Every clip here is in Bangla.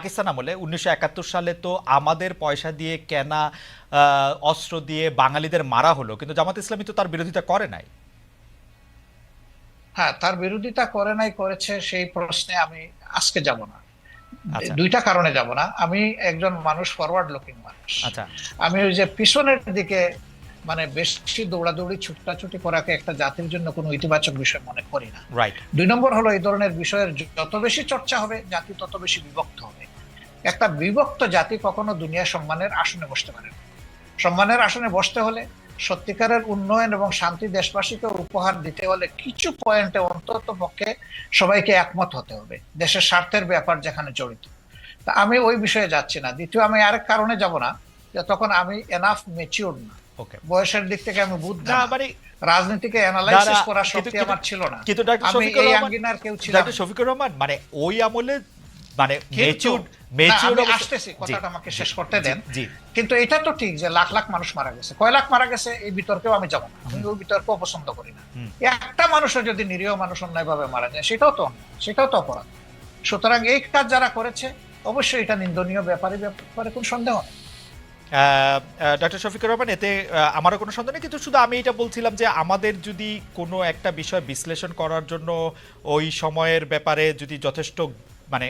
পাকিস্তান আমলে 1971 সালে তো আমাদের পয়সা দিয়ে কেনা অস্ত্র দিয়ে বাঙালিদের মারা হলো, কিন্তু জামাত ইসলামী তো তার বিরোধিতা করে নাই। হ্যাঁ, তার বিরোধিতা করে নাই, করেছে, সেই প্রশ্নে আমি আজকে যাব না। আচ্ছা। দুইটা কারণে যাব না। আমি একজন মানুষ, ফরওয়ার্ড লুকিং মানুষ। আচ্ছা। আমি ওই যে পিছনের দিকে মানে বেশি দৌড়াদৌড়ি ছুটাছুটি করাকে একটা জাতির জন্য কোনো ইতিবাচক বিষয় মনে করি না। রাইট। 2 নম্বর হলো, এই ধরনের বিষয়ের যত বেশি চর্চা হবে জাতি তত বেশি বিভক্ত হবে। একটা বিভক্ত জাতি কখনো দুনিয়া সম্মানের আসনে বসতে পারে না। সম্মানের আসনে বসতে হলে, সত্যিকারের উন্নয়ন এবং শান্তি দেশবাসীকে উপহার দিতে হলে কিছু পয়েন্টে অন্তত পক্ষে সবাইকে একমত হতে হবে, দেশের স্বার্থের ব্যাপার যেখানে জড়িত। তা আমি ওই বিষয়ে যাচ্ছি না। দ্বিতীয়, আমি আরেক কারণে যাব না, যে তখন আমি এনাফ ম্যাচিউর না, ওকে। বয়সের দিক থেকে আমি বুদ্ধা না না, মানে রাজনীতিকে না না, অ্যানালাইসিস করার কিন্তু শক্তি কিন্তু আমার ছিল না, কিন্তু ডক্টর আমি শফিকুর এই রহমান, আঙ্গিনার কেউ ছিলাম ডক্টর না। শফিকুর রহমান মানে ওই আমলে মানে কিন্তু মেচিউর না, মেচিউর আমি অবস্থা। আসতেছি, জি কথাটা আমাকে জি শেষ করতে জি দেন। জি। কিন্তু এটা তো ঠিক যে লাখ লাখ মানুষ মারা গেছে, কয় লাখ মারা গেছে এই বিতর্কেও আমি যাব না, আমি হুম ওই বিতর্কও পছন্দ করি না। হুম। একটা মানুষও যদি নিরীহ মানুষ অন্যায়ভাবে মারা যায়, সেটাও তো অন্যায়, সেটাও তো অপরাধ। সুতরাং এই কাজ যারা করেছে অবশ্যই এটা নিন্দনীয়, ব্যাপারে ব্যাপারে কোনো সন্দেহ নেই। ডক্টর শফিকুর রহমান, এতে আমারও কোনো সন্দেহ নেই, কিন্তু শুধু আমি এটা বলছিলাম যে আমাদের যদি কোনো একটা বিষয় বিশ্লেষণ করার জন্য ওই সময়ের ব্যাপারে যদি যথেষ্ট মানে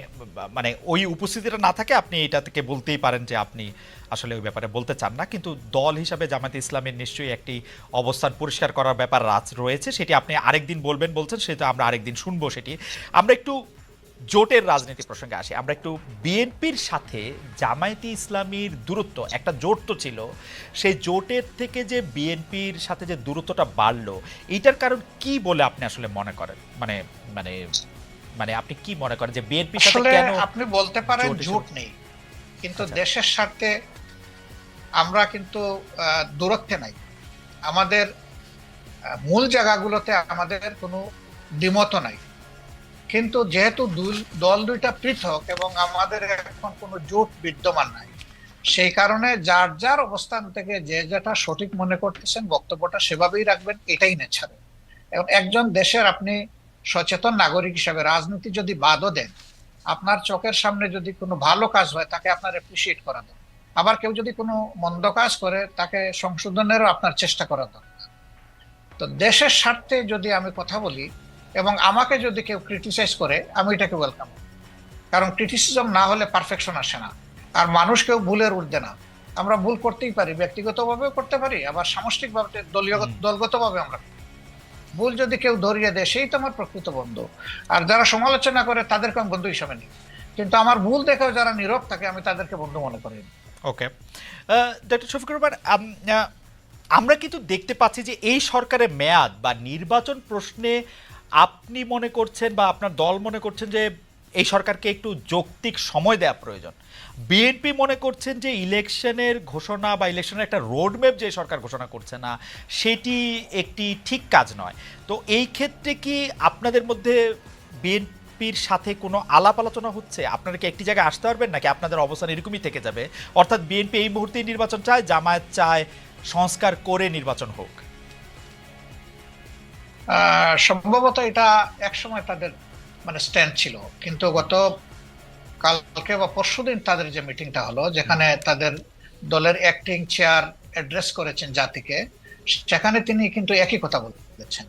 মানে ওই উপস্থিতিটা না থাকে, আপনি এটা থেকে বলতেই পারেন যে আপনি আসলে ওই ব্যাপারে বলতে চান না। কিন্তু দল হিসাবে জামায়াতে ইসলামের নিশ্চয়ই একটি অবস্থান পরিষ্কার করার ব্যাপার রয়েছে, সেটি আপনি আরেকদিন বলবেন বলছেন, সেটা আমরা আরেকদিন শুনবো সেটি। আমরা একটু জোটের রাজনীতি প্রসঙ্গে আসি। আমরা একটু বিএনপির সাথে জামায়াতে ইসলামীর দূরত্ব, একটা জোট তো ছিল, সেই জোটের থেকে যে বিএনপির সাথে যে দূরত্বটা বাড়লো, এইটার কারণ কি বলে আপনি আসলে মনে করেন? মানে মানে মানে আপনি কি মনে করেন যে বিএনপির সাথে আসলে কেন আপনি বলতে পারেন জোট জোট নেই, কিন্তু আচ্ছা। দেশের স্বার্থে আমরা কিন্তু দূরত্বে নাই। আমাদের মূল জায়গাগুলোতে আমাদের কোনো দ্বিমত নাই। কিন্তু যেহেতু দল দুইটা পৃথক এবং আমাদের এখন কোনো জোট বিদ্যমান নাই, সেই কারণে যার যার অবস্থান থেকে যে যেটা সঠিক মনে করতেছেন বক্তব্যটা সেভাবেই রাখবেন, এটাই নেছাড়ে। এবং একজন দেশের আপনি সচেতন নাগরিক হিসাবে রাজনীতি যদি বাদও দেন, আপনার চোখের সামনে যদি কোনো ভালো কাজ হয় তাকে আপনার অ্যাপ্রিসিয়েট করা দরকার। আবার কেউ যদি কোনো মন্দ কাজ করে তাকে সংশোধনেরও আপনার চেষ্টা করা দরকার। তো দেশের স্বার্থে যদি আমি কথা বলি এবং আমাকে যদি কেউ ক্রিটিসাইজ করে, আমি এটাকে ওয়েলকাম। কারণ ক্রিটিসিজম না হলে পারফেকশন আসে না। আর মানুষ কেউ ভুলের ঊর্ধ্বে না। আমরা ভুল করতেই পারি, ব্যক্তিগতভাবেও করতে পারি, আবার সামষ্টিকভাবে দলীয় হুম। দলগতভাবে আমরা করি। ভুল যদি কেউ ধরিয়ে দেয় সেই তো আমার প্রকৃত বন্ধু। আর যারা সমালোচনা করে তাদেরকে আমি বন্ধু হিসাবে নিই, কিন্তু আমার ভুল দেখেও যারা নীরব থাকে আমি তাদেরকে বন্ধু মনে করি না। ওকে। ডক্টর শফিকুর রহমান, আমরা কিন্তু দেখতে পাচ্ছি যে এই সরকারের মেয়াদ বা নির্বাচন প্রশ্নে আপনি মনে করছেন বা আপনার দল মনে করছেন যে এই সরকারকে একটু যৌক্তিক সময় দেওয়া প্রয়োজন। বিএনপি মনে করছেন যে ইলেকশনের ঘোষণা বা ইলেকশনের একটা রোডম্যাপ যে সরকার ঘোষণা করছে না, সেটি একটি ঠিক কাজ নয়। তো এই ক্ষেত্রে কি আপনাদের মধ্যে বিএনপির সাথে কোনো আলাপ আলোচনা হচ্ছে? আপনারা কি একটি জায়গায় আসতে পারবেন, নাকি আপনাদের অবস্থান এরকমই থেকে যাবে? অর্থাৎ বিএনপি এই মুহূর্তেই নির্বাচন চায়, জামায়াত চায় সংস্কার করে নির্বাচন হোক। সম্ভবত এটা একসময় তাদের মানে স্ট্যান্ড ছিল, কিন্তু গত কালকে বা পরশুদিন তাদের যে মিটিংটা হলো, যেখানে তাদের দলের অ্যাক্টিং চেয়ার অ্যাড্রেস করেছেন জাতিকে, সেখানে তিনি কিন্তু একই কথা বলেছেন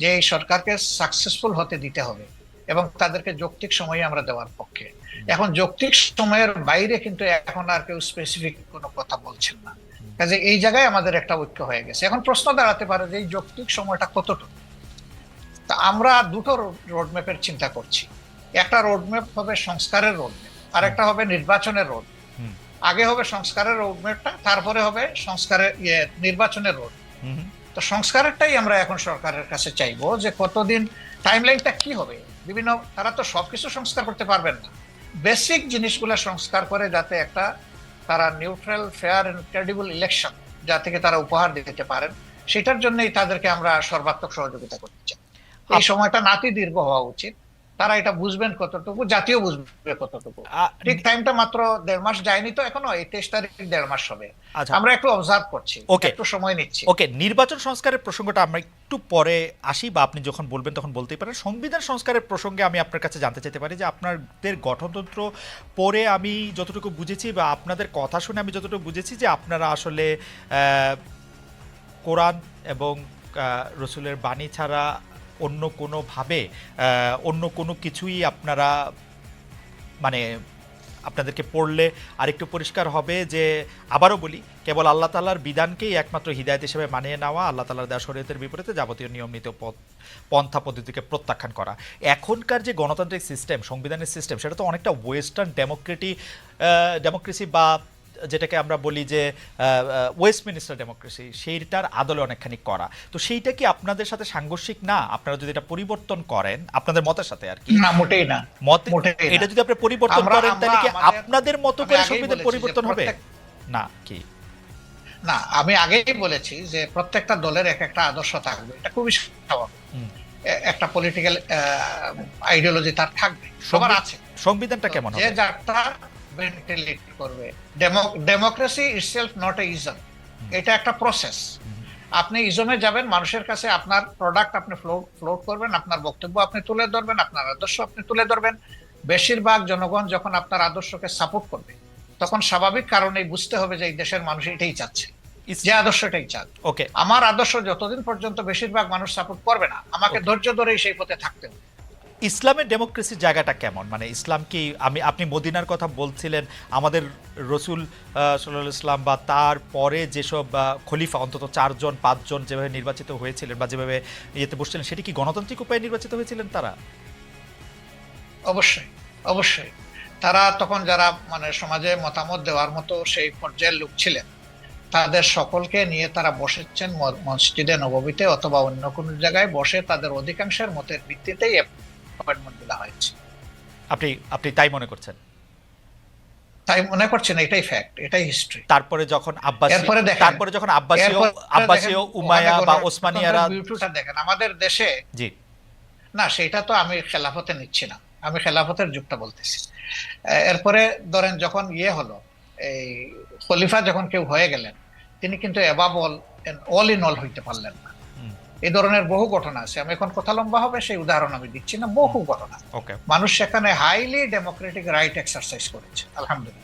যে এই সরকারকে সাকসেসফুল হতে দিতে হবে এবং তাদেরকে যৌক্তিক সময় আমরা দেওয়ার পক্ষে। এখন যৌক্তিক সময়ের বাইরে কিন্তু এখন আর কেউ স্পেসিফিক কোনো কথা বলছেন না। কাজে এই জায়গায় আমাদের একটা ঐক্য হয়ে গেছে। এখন প্রশ্ন দাঁড়াতে পারে যে এই যৌক্তিক সময়টা কতটুকু। তা আমরা দুটো রোডম্যাপের চিন্তা করছি। একটা রোডম্যাপ হবে সংস্কারের রোডম্যাপ, আর একটা হবে নির্বাচনের রোড। হুম আগে হবে সংস্কারের রোডম্যাপটা, তারপরে হবে সংস্কারের নির্বাচনের রোড। হুম তো সংস্কারেরটাই আমরা এখন সরকারের কাছে চাইবো, যে কতদিন, টাইমলাইনটা কি হবে। বিভিন্ন, তারা তো সবকিছু সংস্কার করতে পারবেন না, বেসিক জিনিসগুলো সংস্কার করে যাতে একটা তারা neutral, fair and credible election যা থেকে তারা উপহার দিতে পারেন, সেটার জন্যই তাদেরকে আমরা সর্বাত্মক সহযোগিতা করতে চাই। এই আপ- সময়টা নাতি দীর্ঘ হওয়া উচিত। তারা এটা বুঝবেন কতটুকু, জাতীয় বুঝবে কতটুকু। ঠিক টাইমটা মাত্র 1.5 মাস যায়নি তো এখনো, এই 23 তারিখ 1.5 মাস হবে। আচ্ছা, আমরা একটু অবজার্ভ করছি, ওকে, একটু সময় নিচ্ছি। ওকে, নির্বাচন সংস্কারের প্রসঙ্গটা আমরা একটু পরে আসি, বা আপনি যখন বলবেন তখন বলতেই পারেন। সংবিধান সংস্কারের প্রসঙ্গে আমি আপনার কাছে জানতে চাইতে পারি যে আপনাদের গঠনতন্ত্র পড়ে আমি যতটুকু বুঝেছি, বা আপনাদের কথা শুনে আমি যতটুকু বুঝেছি, যে আপনারা আসলে কোরআন এবং রসুলের বাণী ছাড়া অন্য কোনোভাবে অন্য কোনো কিছুই আপনারা মানে আপনাদেরকে পড়লে আরেকটু পরিষ্কার হবে যে, আবারও বলি, কেবল আল্লাহ তাআলার বিধানকেই একমাত্র হিদায়াত হিসেবে মানিয়ে নেওয়া, আল্লাহ তাআলার দেওয়া শরীয়তের বিপরীতে যাবতীয় নিয়ম নীতি ও পন্থা পদ্ধতিকে প্রত্যাখ্যান করা। এখনকার যে গণতান্ত্রিক সিস্টেম, সংবিধানের সিস্টেম, সেটা তো অনেকটা ওয়েস্টার্ন ডেমোক্রেসি, বা যেটাকে আমরা বলি যে ওয়েস্টমিনিস্টার ডেমোক্রেসি, সেইটার আদলে অনেকখানি করা। তো সেইটা কি আপনাদের সাথে সাংঘর্ষিক না? আপনারা যদি এটা পরিবর্তন করেন আপনাদের মতের সাথে আর কি, না মোটেই না, মতে মোটেই না। এটা যদি আপনি পরিবর্তন করেন তাহলে কি আপনাদের মতো করে আগেই সংবিধান বলেছি পরিবর্তন যে হবে না কি? না, আমি আগেই বলেছি যে প্রত্যেকটা দলের এক একটা আদর্শ থাকবে, এটা খুবই স্বাভাবিক। একটা পলিটিক্যাল আইডিওলজি তার থাকবে, সবার আছে। সংবিধানটা কেমন যে হবে? যারটা ভেন্টিলেট করবে। Democracy itself not a ism, এটা একটা প্রসেস। আপনি ইজমে যাবেন, মানুষের কাছে আপনার প্রোডাক্ট আপনি ফ্লোট করবেন, আপনার বক্তব্য আপনি তুলে ধরবেন, আপনার আদর্শ আপনি তুলে ধরবেন। বেশিরভাগ জনগণ যখন আপনার আদর্শকে সাপোর্ট করবে, তখন স্বাভাবিক কারণেই বুঝতে হবে যে এই দেশের মানুষ এটাই চাচ্ছে, যে আদর্শটাই চান। ওকে, আমার আদর্শ যতদিন পর্যন্ত বেশিরভাগ মানুষ সাপোর্ট করবে না, আমাকে ধৈর্য ধরেই সেই পথে থাকতে হবে। ইসলামের ডেমোক্রেসির জায়গাটা কেমন? মানে ইসলাম কি, আপনি মদিনার কথা বলছিলেন, আমাদের রসুল সাল্লাল্লাহু আলাইহি ওয়াসাল্লাম বা তার পরে যেসব খলিফা অন্তত 4জন 5জন যেভাবে নির্বাচিত হয়েছিলেন বা যেভাবে ইয়েতে বসছিলেন, সেটি কি গণতান্ত্রিক উপায়ে নির্বাচিত হয়েছিলেন তারা? অবশ্যই, অবশ্যই। তারা তখন যারা মানে সমাজে মতামত দেওয়ার মতো সেই পর্যায়ের লোক ছিলেন, তাদের সকলকে নিয়ে তারা বসেছেন মসজিদে নববীতে অথবা অন্য কোনো জায়গায় বসে, তাদের অধিকাংশের মতের ভিত্তিতেই অ্যাপয়েন্টমেন্ট দেওয়া হয়েছে। আপনি তাই মনে করছেন? তাই মনে করছেন, এটাই ফ্যাক্ট, এটাই হিস্ট্রি। তারপরে যখন আব্বাসীয় উমাইয়া বা ওসমানিয়ারা, বিউটিটা দেখেন আমাদের দেশে। জি না, সেটা তো আমি খেলাফতে নিচ্ছি না, আমি খেলাফতের যুগটা বলতেছি। এরপরে ধরেন যখন হলো, এই খলিফা যখন কেউ হয়ে গেলেন, তিনি কিন্তু অল ইন অল হইতে পারলেন না। এই ধরনের বহু ঘটনা আছে, আমি এখন কথা লম্বা হবে, সেই উদাহরণ আমি দিচ্ছি না, বহু ঘটনা। মানুষ সেখানে হাইলি ডেমোক্রেটিক রাইট এক্সারসাইজ করেছে, আলহামদুলিল্লাহ।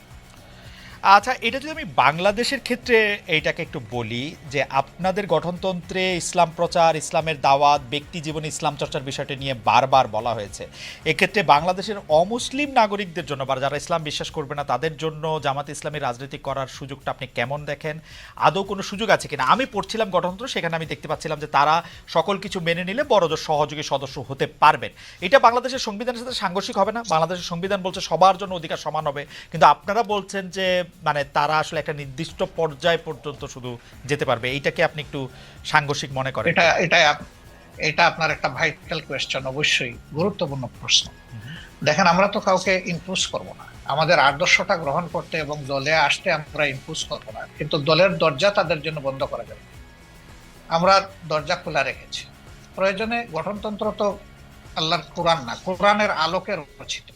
আচ্ছা, এটা যদি আমি বাংলাদেশের ক্ষেত্রে এইটাকে একটু বলি, যে আপনাদের গঠনতন্ত্রে ইসলাম প্রচার, ইসলামের দাওয়াত, ব্যক্তি জীবনে ইসলাম চর্চার বিষয়টি নিয়ে বারবার বলা হয়েছে। এক্ষেত্রে বাংলাদেশের অমুসলিম নাগরিকদের জন্য বা যারা ইসলাম বিশ্বাস করবে না তাদের জন্য জামাতে ইসলামী রাজনীতি করার সুযোগটা আপনি কেমন দেখেন? আদৌ কোনো সুযোগ আছে কিনা? আমি পড়ছিলাম গঠনতন্ত্র, সেখানে আমি দেখতে পাচ্ছিলাম যে তারা সকল কিছু মেনে নিলে বড়জোর সহযোগী সদস্য হতে পারবেন। এটা বাংলাদেশের সংবিধানের সাথে সাংঘর্ষিক হবে না? বাংলাদেশের সংবিধান বলছে সবার জন্য অধিকার সমান হবে, কিন্তু আপনারা বলছেন যে মানে তারা আসলে একটা নির্দিষ্ট পর্যায় পর্যন্ত শুধু যেতে পারবে। এইটাকে আপনি একটু সাংঘর্ষিক মনে করেন? এটা আপনার একটা ভাইটাল কোয়েশ্চেন, অবশ্যই গুরুত্বপূর্ণ প্রশ্ন। দেখেন, আমরা তো কাউকে ইম্পোজ করব না, আমাদের আদর্শটা গ্রহণ করতে এবং দলে আসতে আমরা ইম্পোজ করব না, কিন্তু দলের দরজা তাদের জন্য বন্ধ করা যাবে, আমরা দরজা খোলা রেখেছি। প্রয়োজনে গঠনতন্ত্র তো আল্লাহর কোরআন না, কোরআনের আলোকে রচিত।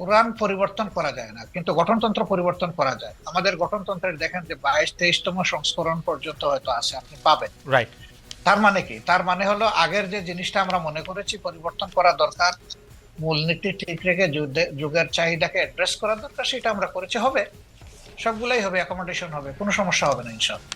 কোরআন পরিবর্তন করা যায় না, কিন্তু গঠনতন্ত্র পরিবর্তন করা যায়। আমাদের গঠনতন্ত্রের দেখেন যে 22-23তম সংস্করণ পর্যন্ত হয়তো আছে, আপনি পাবেন। রাইট। তার মানে কি? তার মানে হলো আগের যে জিনিসটা আমরা মনে করেছি পরিবর্তন করা দরকার, মূলনীতি ঠিক রেখে যুগের চাহিদাকে অ্যাড্রেস করা দরকার, সেটা আমরা করেছি। হবে, সবগুলাই হবে, অ্যাকোমোডেশন হবে, কোনো সমস্যা হবে না ইনশাআল্লাহ।